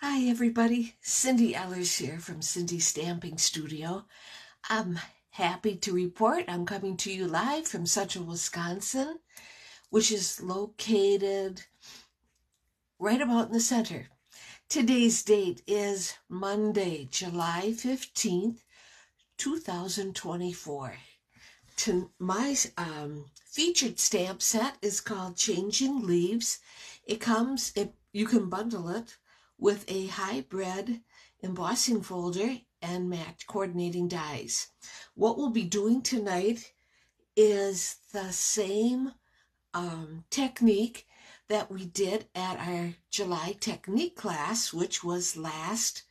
Hi everybody, Cindy Ellers here from Cindy Stamping Studio. I'm happy to report I'm coming to you live from Central Wisconsin, which is located right about in the center. Today's date is Monday, July 15th, 2024. My featured stamp set is called Changing Leaves. You can bundle it with a hybrid embossing folder and match coordinating dies. What we'll be doing tonight is the same technique that we did at our July technique class, which was last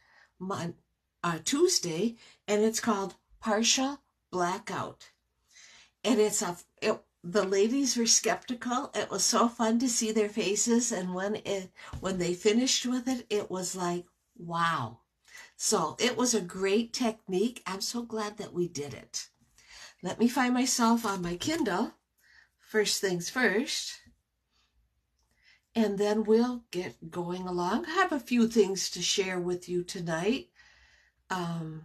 Tuesday, and it's called Partial Blackout. And the ladies were skeptical. It was so fun to see their faces, and when they finished with it, it was like, wow. So it was a great technique. I'm so glad that we did it. Let me find myself on my Kindle, first things first, and then we'll get going along. I have a few things to share with you tonight. I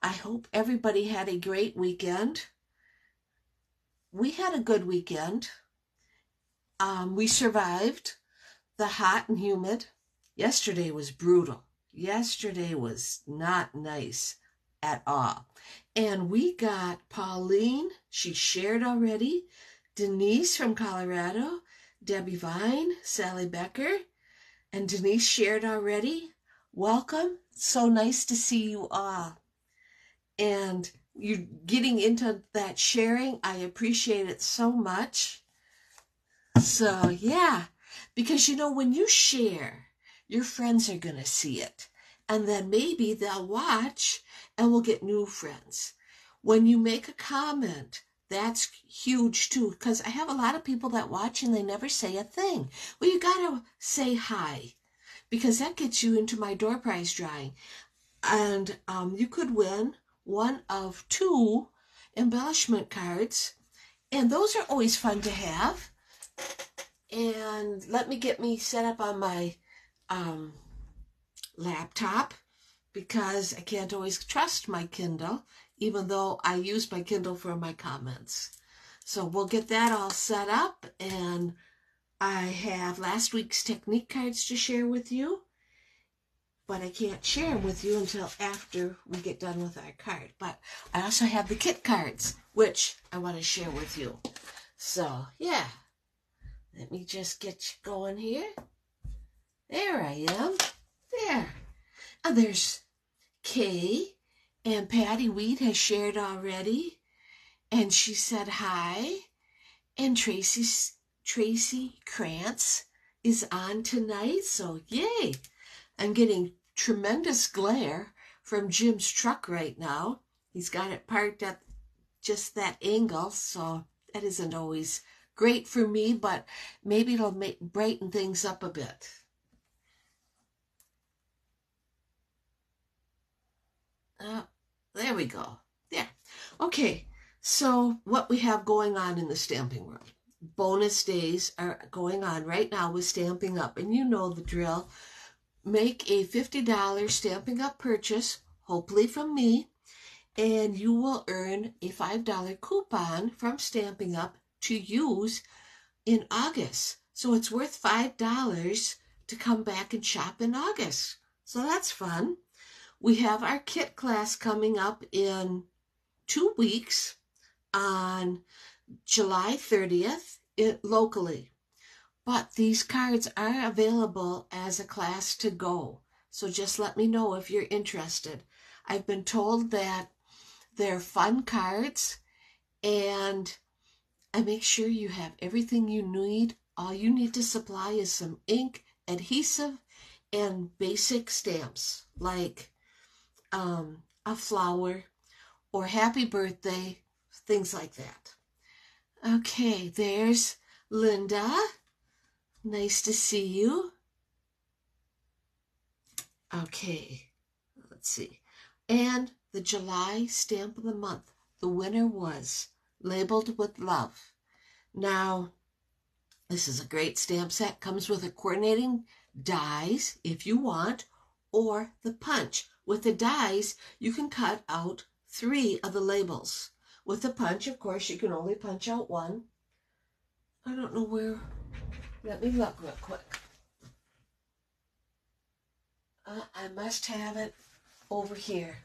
hope everybody had a great weekend. We had a good weekend. We survived the hot and humid. Yesterday was brutal. Yesterday was not nice at all. And we got Pauline, she shared already, Denise from Colorado, Debbie Vine, Sally Becker, and Denise shared already. Welcome. So nice to see you all. And you're getting into that sharing. I appreciate it so much. So, yeah, because when you share, your friends are going to see it. And then maybe they'll watch and we'll get new friends. When you make a comment, that's huge too, because I have a lot of people that watch and they never say a thing. Well, you got to say hi, because that gets you into my door prize drawing. And you could win one of 2 embellishment cards, and those are always fun to have. And let me get me set up on my laptop, because I can't always trust my Kindle, even though I use my Kindle for my comments. So we'll get that all set up, and I have last week's technique cards to share with you, but I can't share them with you until after we get done with our card. But I also have the kit cards, which I want to share with you. So, yeah. Let me just get you going here. There I am. There. And there's Kay, and Patty Weed has shared already, and she said hi. And Tracy Krantz is on tonight, so yay. I'm getting tremendous glare from Jim's truck right now. He's got it parked at just that angle, so that isn't always great for me, but maybe it'll brighten things up a bit. There we go. Yeah. Okay, so what we have going on in the stamping room. Bonus days are going on right now with Stamping Up, and you know the drill. Make a $50 Stamping Up purchase, hopefully from me, and you will earn a $5 coupon from Stamping Up to use in August. So it's worth $5 to come back and shop in August. So that's fun. We have our kit class coming up in 2 weeks on July 30th locally. But these cards are available as a class to go. So just let me know if you're interested. I've been told that they're fun cards, and I make sure you have everything you need. All you need to supply is some ink, adhesive, and basic stamps like a flower or happy birthday, things like that. Okay, there's Linda. Nice to see you. Okay, let's see. And the July stamp of the month, the winner was Labeled with Love. Now, This is a great stamp set. Comes with a coordinating dies if you want, or the punch. With the dies, you can cut out 3 of the labels. With the punch, of course, you can only punch out 1. I don't know where. Let me look real quick. I must have it over here.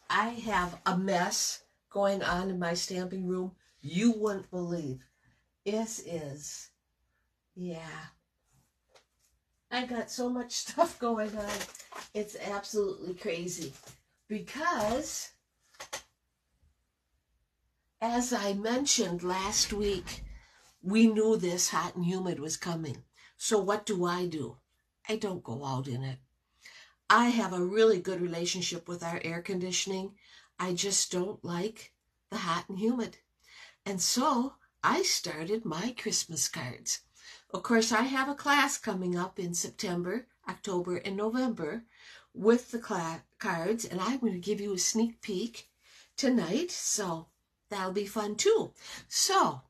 I have a mess going on in my stamping room you wouldn't believe. This is, yeah. I got so much stuff going on. It's absolutely crazy. Because, as I mentioned last week, we knew this hot and humid was coming. So what do? I don't go out in it. I have a really good relationship with our air conditioning. I just don't like the hot and humid. And so I started my Christmas cards. Of course, I have a class coming up in September, October, and November with the cards, and I'm going to give you a sneak peek tonight, so that'll be fun too. So,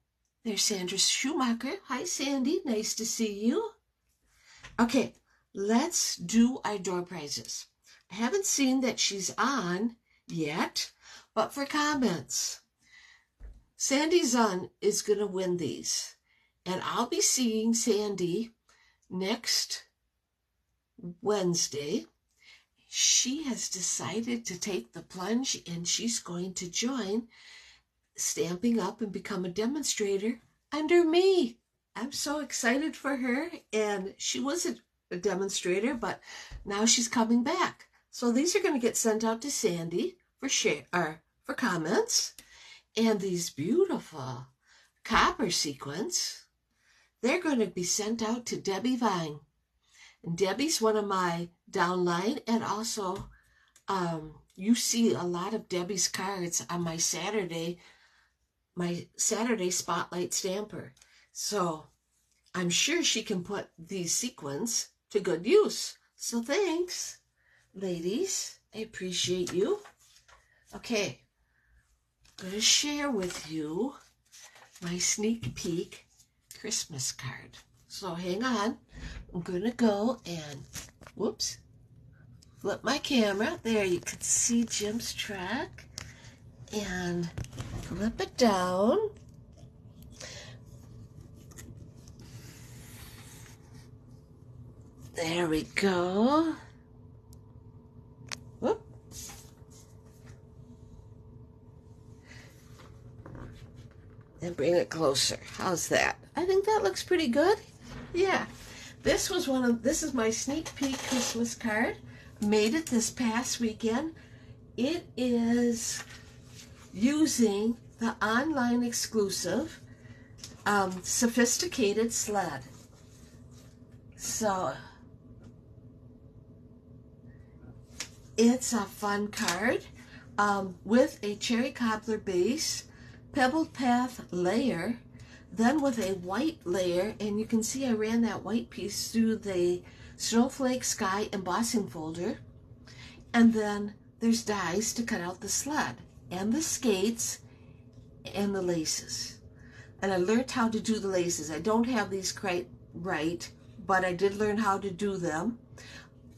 there's Sandra Schumacher. Hi, Sandy. Nice to see you. Okay, let's do our door prizes. I haven't seen that she's on yet, but for comments, Sandy Zun is going to win these. And I'll be seeing Sandy next Wednesday. She has decided to take the plunge and she's going to join Stamping Up and become a demonstrator under me. I'm so excited for her, and she was a demonstrator, but now she's coming back. So these are going to get sent out to Sandy for for comments. And these beautiful copper sequins, they're going to be sent out to Debbie Vine. And Debbie's one of my downline, and also you see a lot of Debbie's cards on my Saturday Spotlight Stamper. So I'm sure she can put these sequins to good use. So thanks, ladies. I appreciate you. Okay, I'm going to share with you my sneak peek Christmas card. So hang on. I'm going to go and, whoops, flip my camera. There, you can see Jim's track. And flip it down. There we go. Whoop. And bring it closer. How's that? I think that looks pretty good. Yeah. This is my sneak peek Christmas card. Made it this past weekend. It is using the online exclusive Sophisticated Sled. So it's a fun card with a cherry cobbler base, pebbled path layer, then with a white layer, and you can see I ran that white piece through the Snowflake Sky embossing folder, and then there's dies to cut out the sled and the skates and the laces. And I learned how to do the laces. I don't have these quite right, but I did learn how to do them.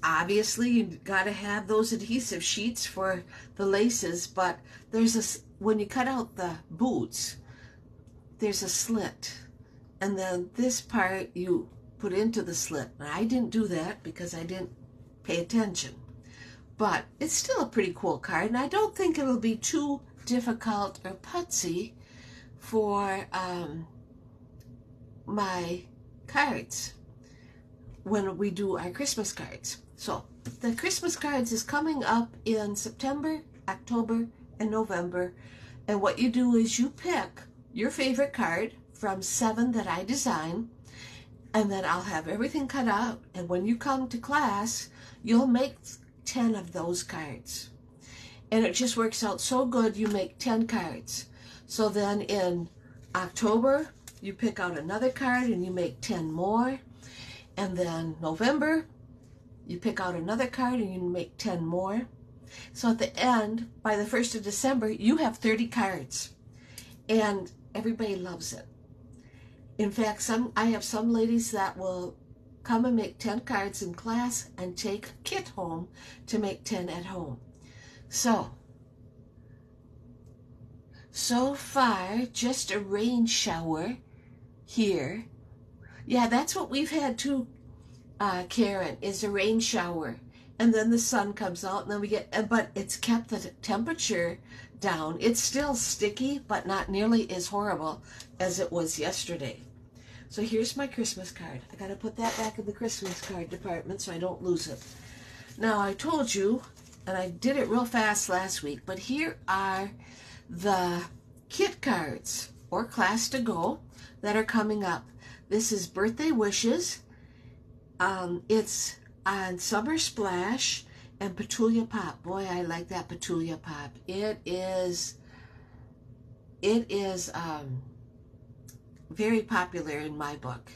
Obviously, you got to have those adhesive sheets for the laces, but when you cut out the boots, there's a slit, and then this part you put into the slit. And I didn't do that because I didn't pay attention. But it's still a pretty cool card, and I don't think it'll be too difficult or putsy for my cards when we do our Christmas cards. So the Christmas cards is coming up in September, October, and November. And what you do is you pick your favorite card from 7 that I design, and then I'll have everything cut out. And when you come to class, you'll make 10 of those cards. And it just works out so good, you make 10 cards. So then in October, you pick out another card and you make 10 more. And then November, you pick out another card and you make 10 more. So at the end, by the 1st of December, you have 30 cards. And everybody loves it. In fact, I have some ladies that will come and make 10 cards in class and take a kit home to make 10 at home. So far, just a rain shower here. Yeah, that's what we've had too, Karen, is a rain shower. And then the sun comes out, and then we get, but it's kept the temperature down. It's still sticky, but not nearly as horrible as it was yesterday. So here's my Christmas card. I got to put that back in the Christmas card department so I don't lose it. Now, I told you, and I did it real fast last week, but here are the kit cards or class to go that are coming up. This is Birthday Wishes. It's on Summer Splash and Petulia Pop. Boy, I like that Petulia Pop. It is very popular in my book.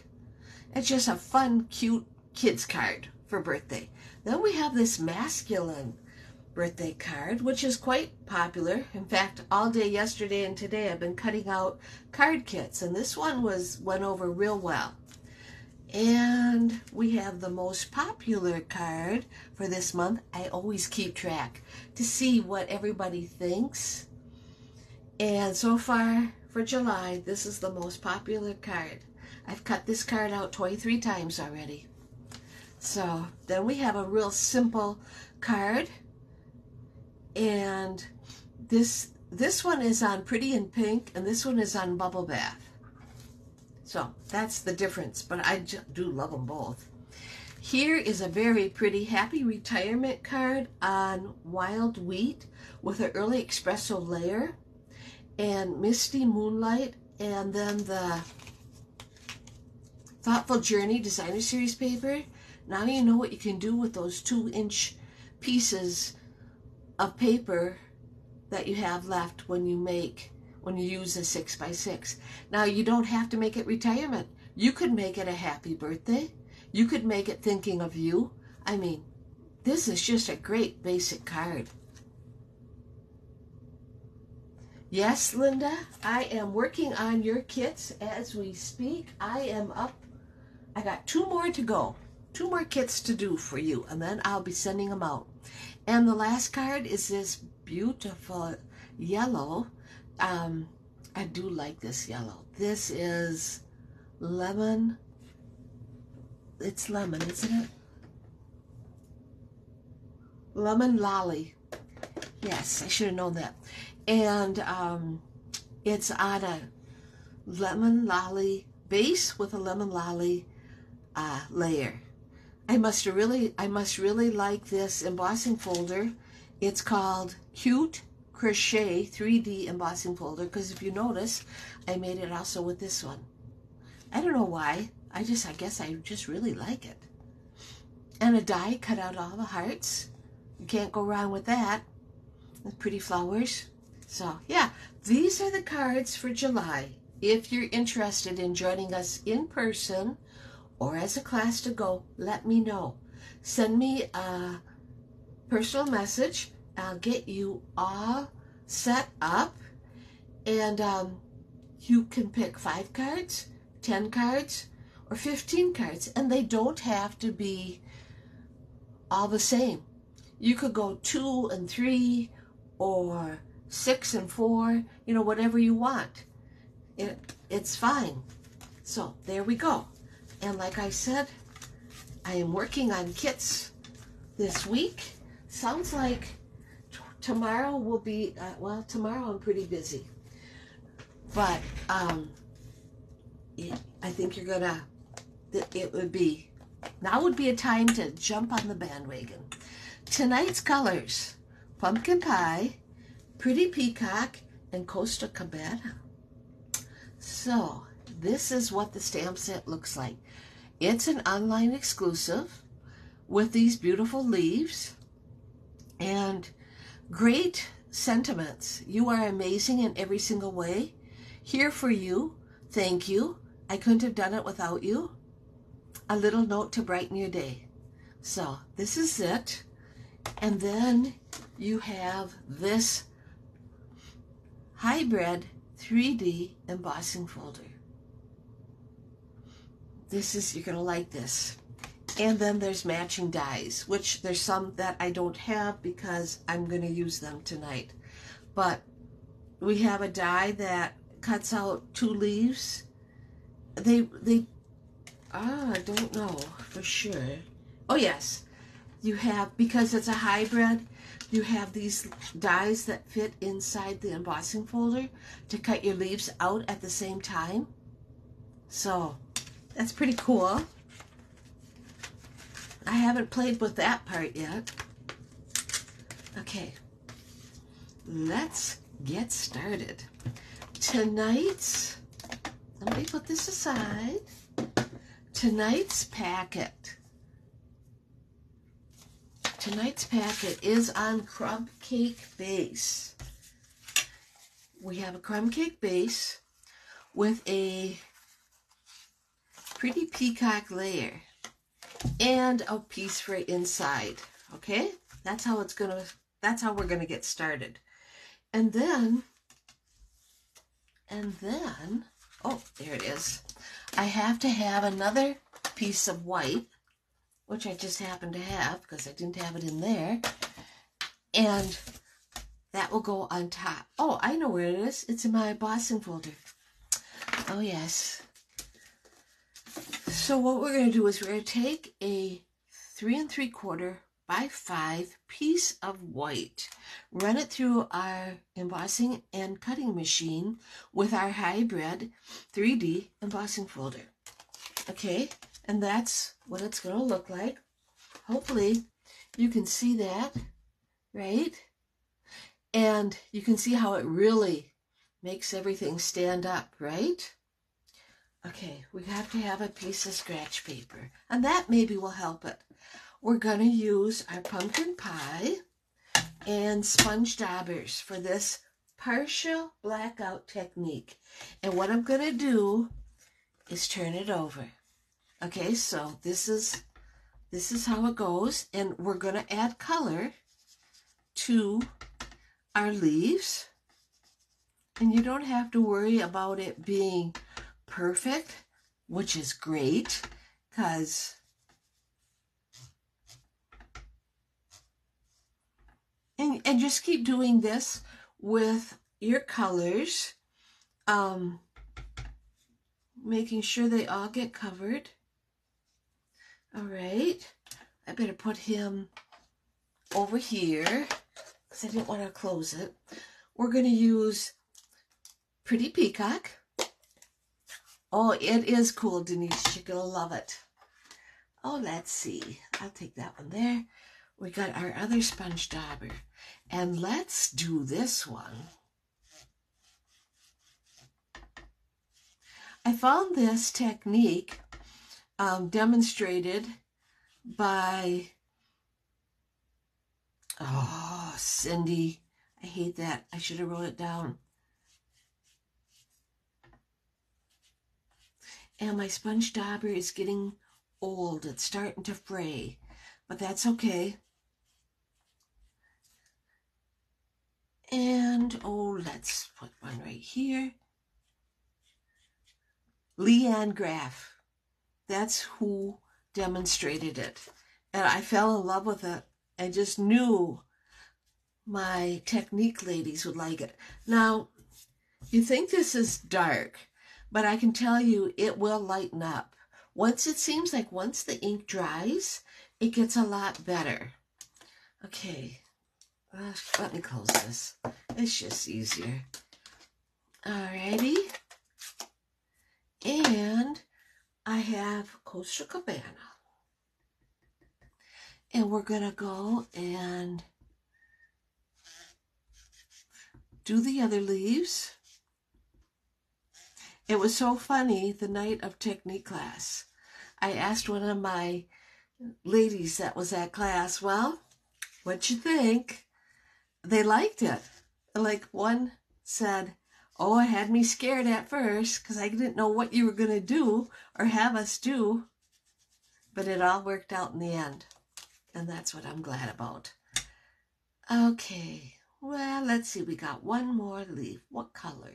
It's just a fun, cute kids card for birthday. Then we have this masculine birthday card, which is quite popular. In fact, all day yesterday and today I've been cutting out card kits, and this one went over real well. And we have the most popular card for this month. I always keep track to see what everybody thinks. And so far for July, this is the most popular card. I've cut this card out 23 times already. So then we have a real simple card. And this one is on Pretty in Pink, and this one is on Bubble Bath. So that's the difference, but I do love them both. Here is a very pretty Happy Retirement card on Wild Wheat with an Early Espresso layer and Misty Moonlight, and then the Thoughtful Journey Designer Series paper. Now you know what you can do with those 2-inch pieces of paper that you have left when you use a 6x6. Now you don't have to make it retirement. You could make it a happy birthday. You could make it thinking of you. I mean, this is just a great basic card. Yes, Linda, I am working on your kits as we speak. I am up. I got 2 more to go. 2 more kits to do for you, and then I'll be sending them out. And the last card is this beautiful yellow. I do like this yellow. This is lemon. It's lemon, isn't it? Lemon Lolly. Yes, I should have known that. And it's on a lemon lolly base with a lemon lolly layer. I must really like this embossing folder. It's called Cute Crochet 3D embossing folder, because if you notice, I made it also with this one. I don't know why. I guess I just really like it. And a die cut out all the hearts. You can't go wrong with that. With pretty flowers. So yeah, these are the cards for July. If you're interested in joining us in person or as a class to go, let me know. Send me a personal message. I'll get you all set up, and you can pick 5 cards, 10 cards, or 15 cards, and they don't have to be all the same. You could go 2 and 3 or 6 and 4, you know, whatever you want. It's fine. So there we go. And like I said, I am working on kits this week. Sounds like tomorrow will be, well, tomorrow I'm pretty busy. But I think you're gonna, now would be a time to jump on the bandwagon. Tonight's colors: Pumpkin Pie, Pretty Peacock, and Costa Cabana. So this is what the stamp set looks like. It's an online exclusive with these beautiful leaves and great sentiments. You are amazing in every single way. Here for you. Thank you. I couldn't have done it without you. A little note to brighten your day. So this is it. And then you have this hybrid 3D embossing folder. this is, you're gonna like this. And then there's matching dies, which there's some that I don't have because I'm gonna use them tonight. But we have a die that cuts out 2 leaves. I don't know for sure. Oh yes, you have, because it's a hybrid, you have these dies that fit inside the embossing folder to cut your leaves out at the same time. So that's pretty cool. I haven't played with that part yet. Okay, let's get started. Tonight's, let me put this aside. Tonight's packet is on crumb cake base. We have a crumb cake base with a pretty peacock layer and a piece for inside. Okay, that's how we're gonna get started. And then, oh, there it is. I have to have another piece of white, which I just happen to have because I didn't have it in there. And that will go on top. Oh, I know where it is. It's in my embossing folder. Oh, yes. So what we're going to do is we're going to take a 3 3/4 by 5 piece of white, run it through our embossing and cutting machine with our hybrid 3D embossing folder. Okay, and that's what it's going to look like. Hopefully you can see that, right? And you can see how it really makes everything stand up, right? Okay, we have to have a piece of scratch paper, and that maybe will help it. We're going to use our pumpkin pie and sponge daubers for this partial blackout technique. And what I'm going to do is turn it over. Okay, so this is how it goes, and we're going to add color to our leaves. And you don't have to worry about it being perfect, which is great, because and just keep doing this with your colors, making sure they all get covered. All right, I better put him over here because I didn't want to close it. We're going to use Pretty Peacock. Oh, it is cool, Denise. You're going to love it. Oh, let's see. I'll take that one there. We got our other sponge dauber. And let's do this one. I found this technique demonstrated by, oh, Cindy. I hate that. I should have wrote it down. And my sponge dauber is getting old. It's starting to fray, but that's okay. And, oh, let's put one right here. Leanne Graff. That's who demonstrated it. And I fell in love with it. I just knew my technique ladies would like it. Now, you think this is dark, but I can tell you it will lighten up. Once it seems like once the ink dries, it gets a lot better. Okay, let me close this. It's just easier. Alrighty. And I have Costa Cabana. And we're going to go and do the other leaves. It was so funny the night of technique class. I asked one of my ladies that was at class, well, what'd you think? They liked it. Like one said, oh, it had me scared at first because I didn't know what you were going to do or have us do. But it all worked out in the end. And that's what I'm glad about. Okay, well, let's see. We got one more leaf. What color?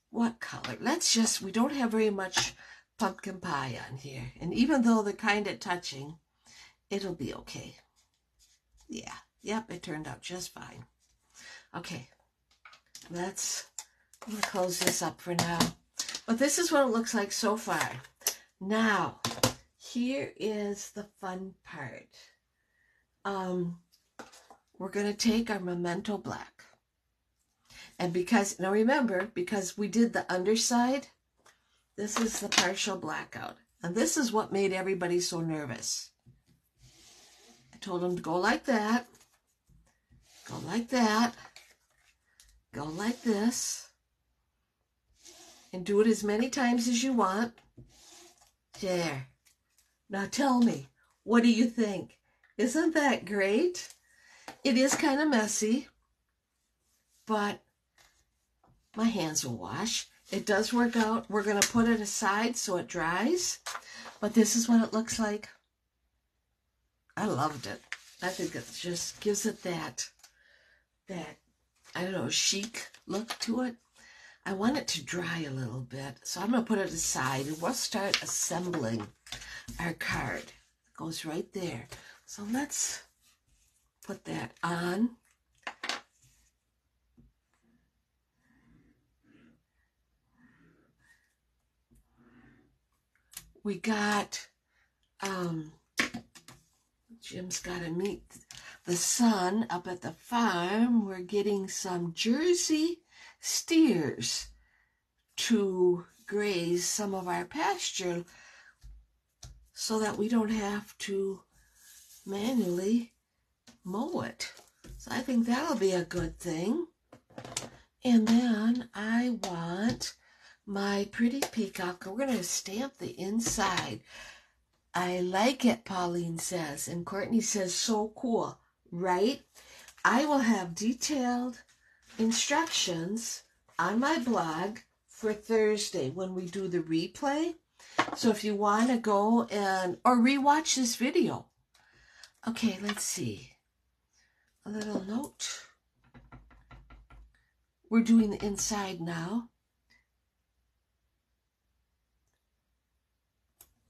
What color? Let's just, we don't have very much pumpkin pie on here. And even though they're kind of touching, it'll be okay. Yeah, yep, it turned out just fine. Okay, I'm gonna close this up for now. But this is what it looks like so far. Now, here is the fun part. We're gonna take our Memento Black. And because, now remember, because we did the underside, this is the partial blackout. And this is what made everybody so nervous. I told them to go like that, go like that, go like this, and do it as many times as you want. There. Now tell me, what do you think? Isn't that great? It is kind of messy, but my hands will wash. It does work out. We're going to put it aside so it dries, but this is what it looks like. I loved it. I think it just gives it that, I don't know, chic look to it. I want it to dry a little bit, so I'm going to put it aside, and we'll start assembling our card. It goes right there. So let's put that on. We got, Jim's got to meet the son up at the farm. We're getting some Jersey steers to graze some of our pasture so that we don't have to manually mow it. So I think that'll be a good thing. And then I want my pretty peacock. We're going to stamp the inside. I like it, Pauline says. And Courtney says, so cool, right? I will have detailed instructions on my blog for Thursday when we do the replay. So if you want to go and, or rewatch this video. Okay, let's see. A little note. We're doing the inside now.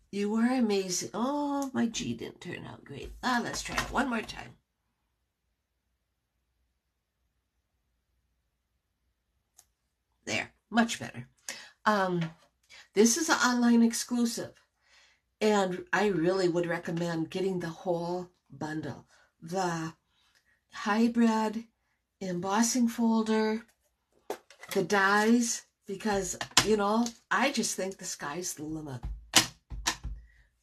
You are amazing. Oh, my G didn't turn out great. Let's try it one more time. There, much better. This is an online exclusive, and I really would recommend getting the whole bundle. The hybrid embossing folder, the dies, because, you know, I just think the sky's the limit.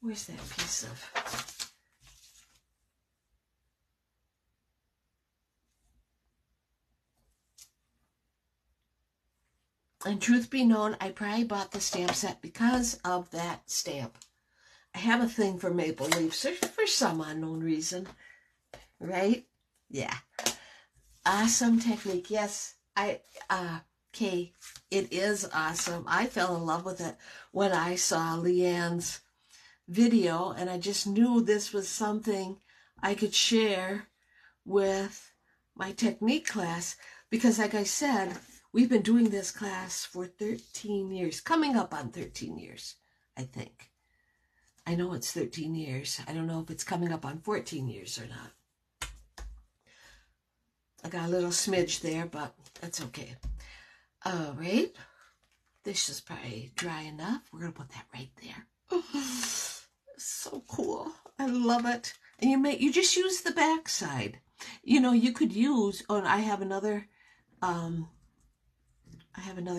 Where's that piece of... And truth be known, I probably bought the stamp set because of that stamp. I have a thing for maple leaves for some unknown reason, right? Yeah. Awesome technique. Yes, Kay, it is awesome. I fell in love with it when I saw Leanne's video, and I just knew this was something I could share with my technique class, because like I said, we've been doing this class for 13 years, coming up on 13 years, I think. I know it's 13 years. I don't know if it's coming up on 14 years or not. I got a little smidge there, but that's okay. All right. This is probably dry enough. We're going to put that right there. Oh, so cool. I love it. And you just use the back side. You know, you could use, oh, I have another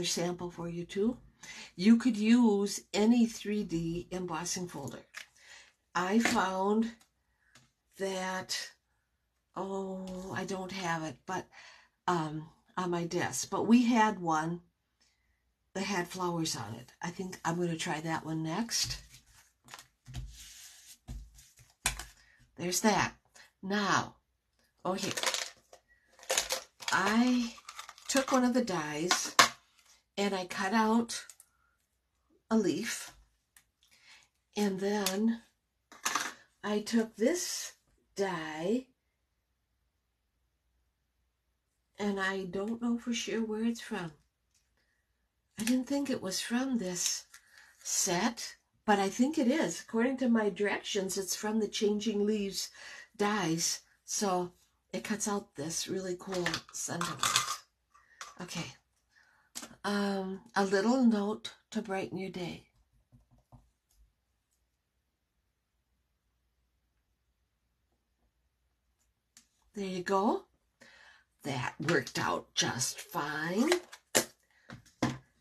sample for you too. You could use any 3D embossing folder. I found that, oh, I don't have it, but on my desk. But we had one that had flowers on it. I think I'm going to try that one next. There's that. Now, okay, I took one of the dies and I cut out a leaf, and then I took this die, and I don't know for sure where it's from. I didn't think it was from this set, but I think it is. According to my directions, it's from the Changing Leaves dies. So it cuts out this really cool sentiment. Okay. A little note to brighten your day. There you go. That worked out just fine.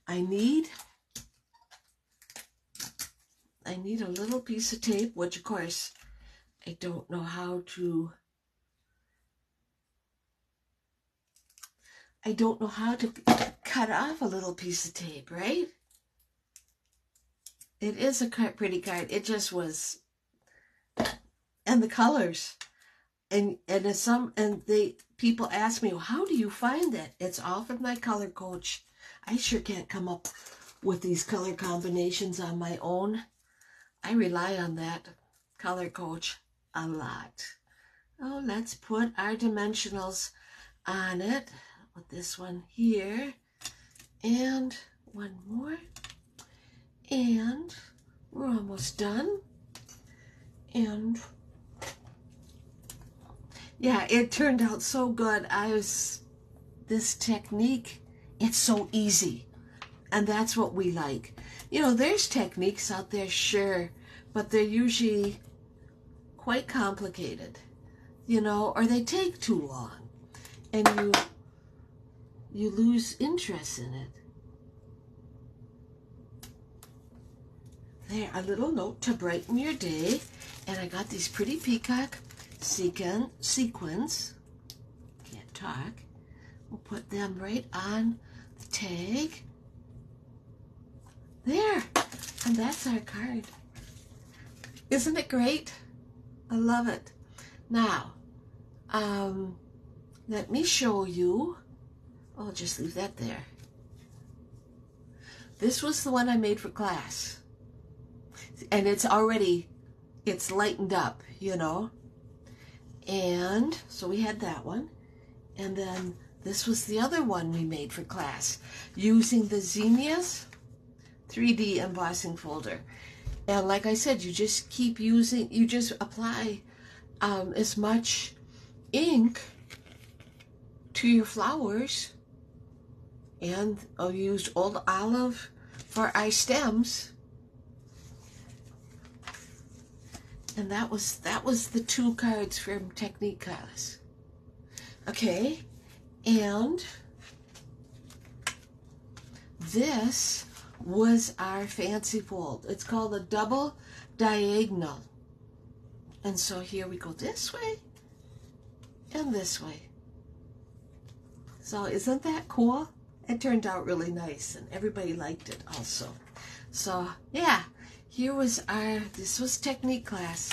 I need a little piece of tape, which of course I don't know how to cut off a little piece of tape, right? It is a pretty card. It just was, and the colors, and people ask me, well, how do you find it? It's all from my color coach. I sure can't come up with these color combinations on my own. I rely on that color coach a lot. Oh, let's put our dimensionals on it. Put this one here, and one more, and we're almost done. And yeah, it turned out so good. This technique, it's so easy, and that's what we like. You know, there's techniques out there, sure, but they're usually quite complicated, you know, or they take too long, and you lose interest in it. There, a little note to brighten your day, and I got these pretty peacock sequins. Can't talk. We'll put them right on the tag. There, and that's our card. Isn't it great? I love it. Now, let me show you. I'll just leave that there. This was the one I made for class. And it's lightened up, you know. And so we had that one. And then this was the other one we made for class using the Zinnias 3D embossing folder. And like I said, you just apply as much ink to your flowers. And I used Old Olive for our stems. And that was the 2 cards from Technique class. Okay, and this was our fancy fold. It's called a double diagonal. And so here we go this way and this way. So isn't that cool? It turned out really nice, and everybody liked it also. So yeah, this was Technique class.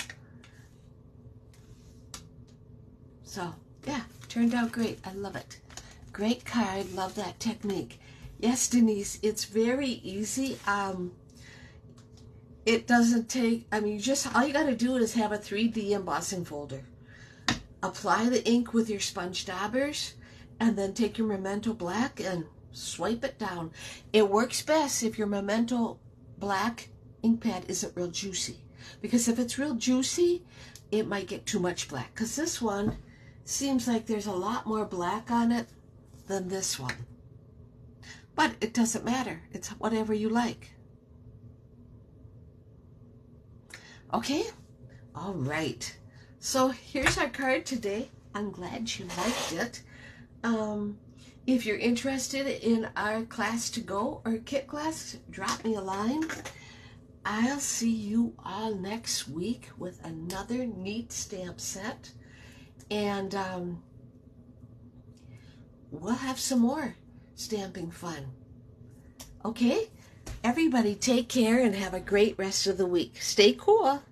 So yeah, turned out great. I love it. Great card. Love that technique. Yes, Denise, it's very easy. It doesn't take, all you got to do is have a 3D embossing folder. Apply the ink with your sponge daubers, and then take your Memento Black and swipe it down. It works best if your Memento Black ink pad isn't real juicy, because if it's real juicy, it might get too much black, because this one seems like there's a lot more black on it than this one. But it doesn't matter. It's whatever you like. Okay? All right. So here's our card today. I'm glad you liked it. If you're interested in our class to go or kit class, drop me a line. I'll see you all next week with another neat stamp set. And we'll have some more stamping fun. Okay? Everybody take care and have a great rest of the week. Stay cool.